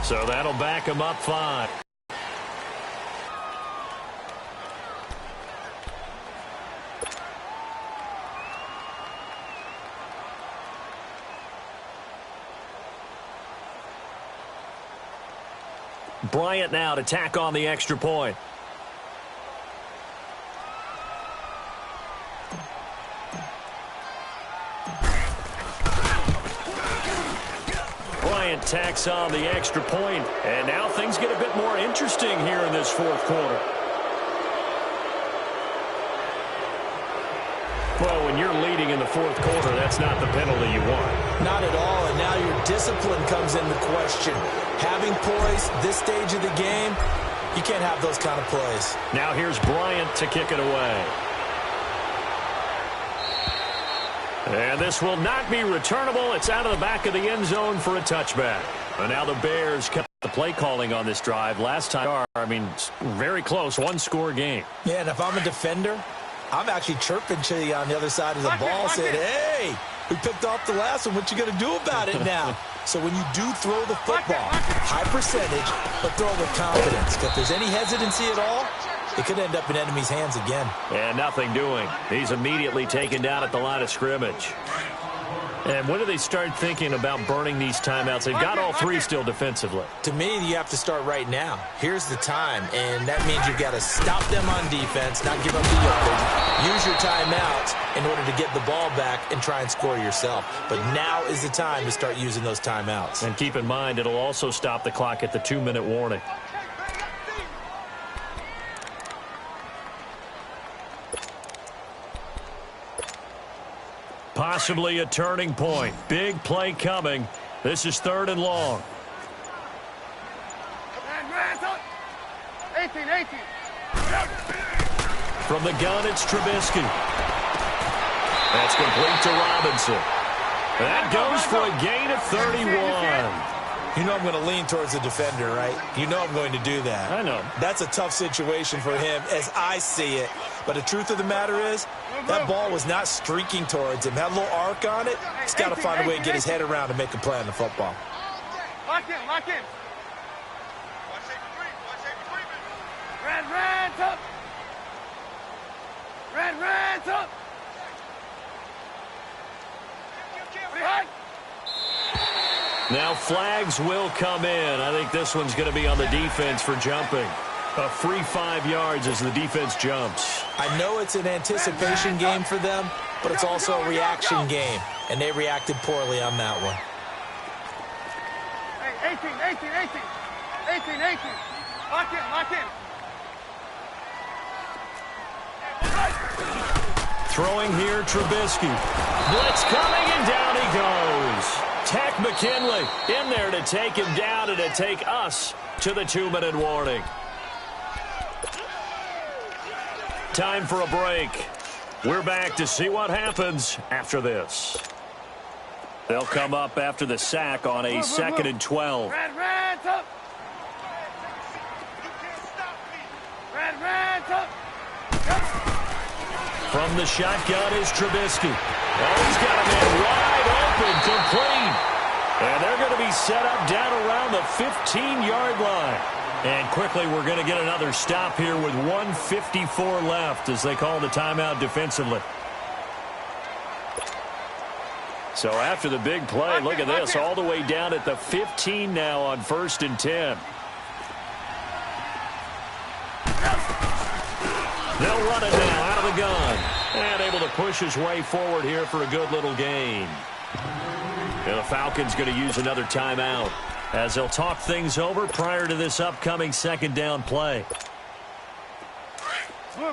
So that'll back him up 5. Bryant now to tack on the extra point. Bryant tacks on the extra point, and now things get a bit more interesting here in this fourth quarter. Well, when you're leading in the fourth quarter, that's not the penalty you want. Not at all, and now your discipline comes into question. Having poise this stage of the game, you can't have those kind of plays. Now here's Bryant to kick it away. And this will not be returnable. It's out of the back of the end zone for a touchback. And now the Bears kept the play calling on this drive. Last time, I mean, very close, one-score game. Yeah, and if I'm a defender, I'm actually chirping to you on the other side of the ball, saying, hey, we picked off the last one. What you going to do about it now? So when you do throw the football, high percentage, but throw with confidence. If there's any hesitancy at all, it could end up in enemy's hands again. And nothing doing. He's immediately taken down at the line of scrimmage. And when do they start thinking about burning these timeouts? They've got all 3 still defensively. To me, you have to start right now. Here's the time, and that means you've got to stop them on defense, not give up the yardage. Use your timeouts in order to get the ball back and try and score yourself. But now is the time to start using those timeouts. And keep in mind, it'll also stop the clock at the 2-minute warning. Possibly a turning point. Big play coming. This is 3rd and long. 18. From the gun, it's Trubisky. That's complete to Robinson. That goes for a gain of 31. You know I'm going to lean towards the defender, right? You know I'm going to do that. I know. That's a tough situation for him as I see it. But the truth of the matter is, that ball was not streaking towards him. Had a little arc on it. He's got to find a way to get his head around and make a play on the football. Lock in. Red up. Red up. Behind. Now flags will come in. I think this one's going to be on the defense for jumping. A free 5 yards as the defense jumps. I know it's an anticipation game for them, but it's also a reaction game, and they reacted poorly on that one. Hey, 18. Lock in. Throwing here, Trubisky. Blitz coming, and down he goes. Tech McKinley in there to take him down and to take us to the 2-minute warning. Time for a break. We're back to see what happens after this. They'll come up after the sack on a 2nd and 12. Red up. Red up. From the shotgun is Trubisky. Oh, he's got a man wide open, complete. And they're going to be set up down around the 15-yard line. And quickly, we're going to get another stop here with 1:54 left as they call the timeout defensively. So after the big play, look at this, all the way down at the 15 now on 1st and 10. They'll run it now out of the gun. And able to push his way forward here for a good little gain. And the Falcons going to use another timeout as they'll talk things over prior to this upcoming 2nd down play. Blue.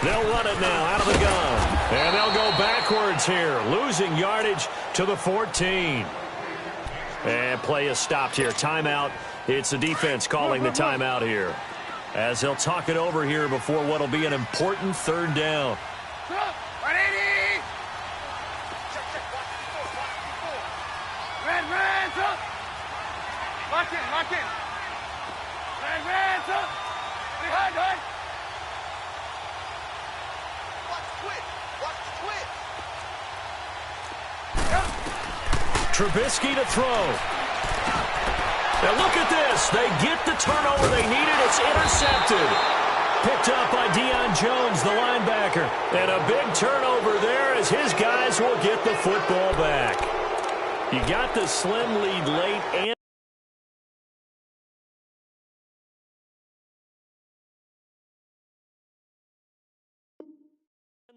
They'll run it now out of the gun. And they'll go backwards here, losing yardage to the 14. And play is stopped here. Timeout. It's the defense calling the timeout here, as they'll talk it over here before what will be an important 3rd down. Red up. Lock in. Red up. Behind. Watch the twist. Trubisky to throw. Now look at this. They get the turnover they needed. It's intercepted. Picked up by Deion Jones, the linebacker. And a big turnover there as his guys will get the football back. You got the slim lead late and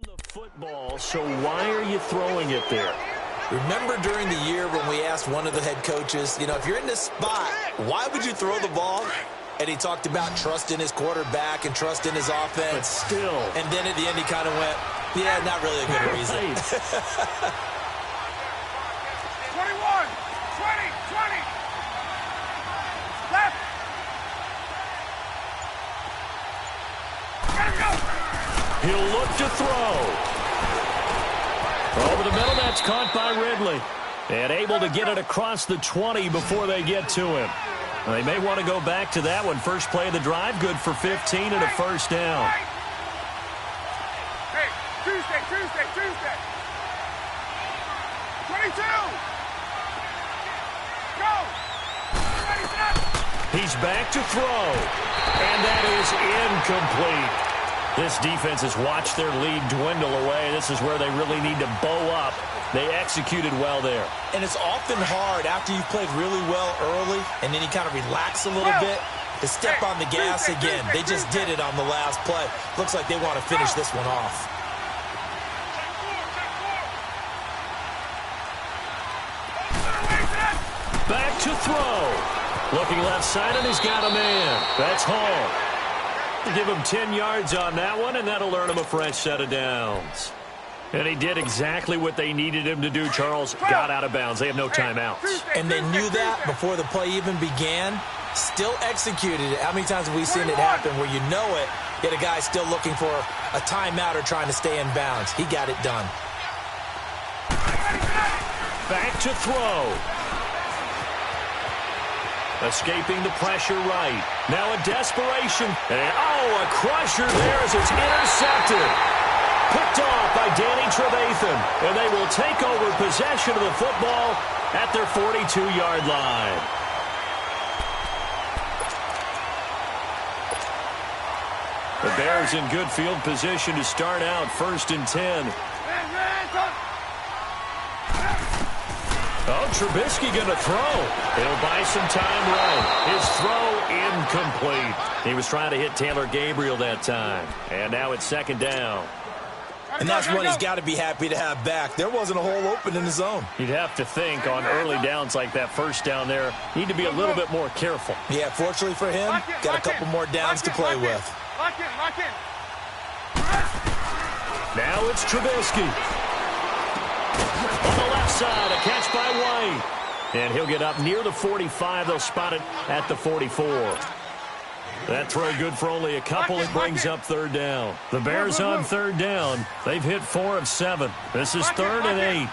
the football, so why are you throwing it there? Remember during the year when we asked one of the head coaches, if you're in this spot, why would you throw the ball? And he talked about trust in his quarterback and trust in his offense. But still. And then at the end he kind of went, yeah, not really a good reason. 21, 20, 20. Left. Let him go. He'll look to throw. Over the middle, that's caught by Ridley. And able to get it across the 20 before they get to him. They may want to go back to that one. First play of the drive, good for 15 and a first down. Hey, Tuesday. 22. Go. He's back to throw. And that is incomplete. This defense has watched their lead dwindle away. This is where they really need to bow up. They executed well there. And it's often hard after you've played really well early and then you kind of relax a little bit to step on the gas again. They just did it on the last play. Looks like they want to finish this one off. Back to throw. Looking left side, and he's got a man. That's Hall. Give him 10 yards on that one, and that'll earn him a fresh set of downs. And he did exactly what they needed him to do, Charles. Got out of bounds. They have no timeouts. And they knew that before the play even began. Still executed it. How many times have we seen it happen where you know it, yet a guy still looking for a timeout or trying to stay in bounds? He got it done. Back to throw. Escaping the pressure right. Now a desperation. And, a crusher there as it's intercepted. Picked off by Danny Trevathan. And they will take over possession of the football at their 42-yard line. The Bears in good field position to start out 1st and 10. Oh, Trubisky going to throw. He'll buy some time right. His throw incomplete. He was trying to hit Taylor Gabriel that time. And now it's 2nd down. And that's what he's got to be happy to have back. There wasn't a hole open in the zone. You'd have to think on early downs like that first down there, need to be a little bit more careful. Yeah, fortunately for him, got a couple more downs to play with. Lock in. Now it's Trubisky. On the left side, a catch by White. And he'll get up near the 45. They'll spot it at the 44. That throw good for only a couple. It brings up 3rd down. The Bears on 3rd down. They've hit 4 of 7. This is 3rd and 8.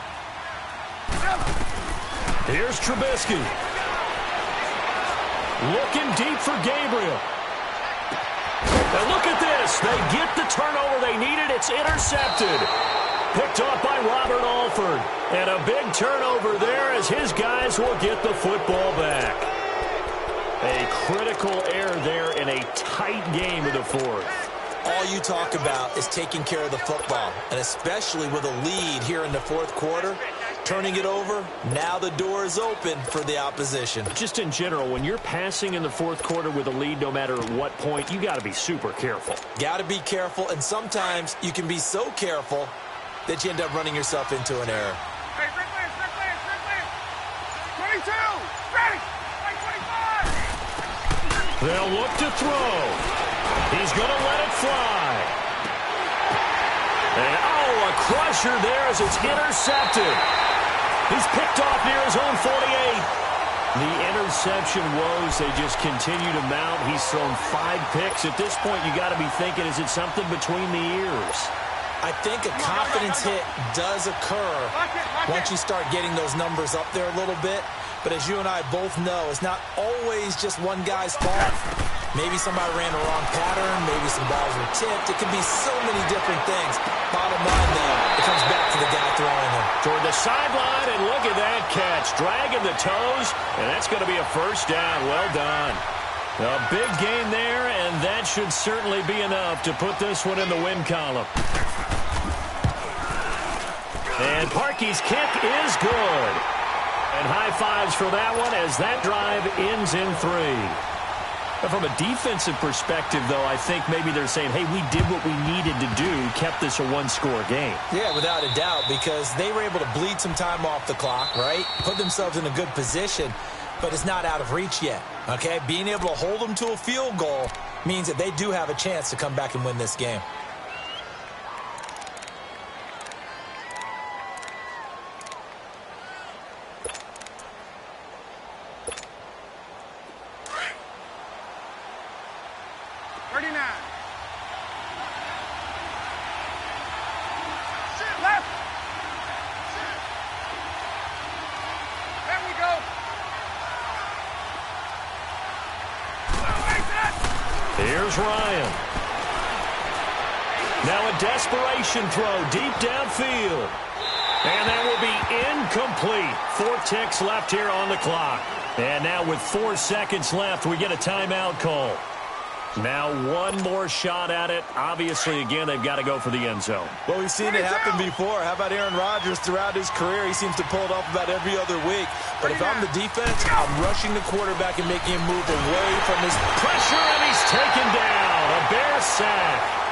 Here's Trubisky. Looking deep for Gabriel. And look at this. They get the turnover they needed. It's intercepted. Picked off by Robert Alford. And a big turnover there as his guys will get the football back. A critical error there in a tight game of the 4th. All you talk about is taking care of the football, and especially with a lead here in the 4th quarter, turning it over, now the door is open for the opposition. Just in general, when you're passing in the 4th quarter with a lead, no matter at what point, you got to be super careful. Got to be careful, and sometimes you can be so careful that you end up running yourself into an error. Hey, Rick Lance. 22. Ready. 25. They'll look to throw. He's going to let it fly. And, a crusher there as it's intercepted. He's picked off near his own 48. The interception woes, they just continue to mount. He's thrown 5 picks. At this point, you got to be thinking, is it something between the ears? I think a confidence hit does occur once you start getting those numbers up there a little bit. But as you and I both know, it's not always just one guy's fault. Maybe somebody ran the wrong pattern. Maybe some balls were tipped. It can be so many different things. Bottom line, though, it comes back to the guy throwing them. Toward the sideline, and look at that catch. Dragging the toes, and that's going to be a first down. Well done. A big gain there, and that should certainly be enough to put this one in the win column. And Parkey's kick is good. And high fives for that one as that drive ends in 3. From a defensive perspective, though, I think maybe they're saying, hey, we did what we needed to do, kept this a one-score game. Yeah, without a doubt, because they were able to bleed some time off the clock, right? Put themselves in a good position, but it's not out of reach yet, okay? Being able to hold them to a field goal means that they do have a chance to come back and win this game. Here's Ryan. Now a desperation throw deep downfield. And that will be incomplete. 4 ticks left here on the clock. And now with 4 seconds left, we get a timeout call. Now one more shot at it. Obviously, again, they've got to go for the end zone. Well, we've seen it happen before. How about Aaron Rodgers throughout his career? He seems to pull it off about every other week. But if I'm the defense, I'm rushing the quarterback and making him move away from his pressure, and he's taken down. A Bear sack.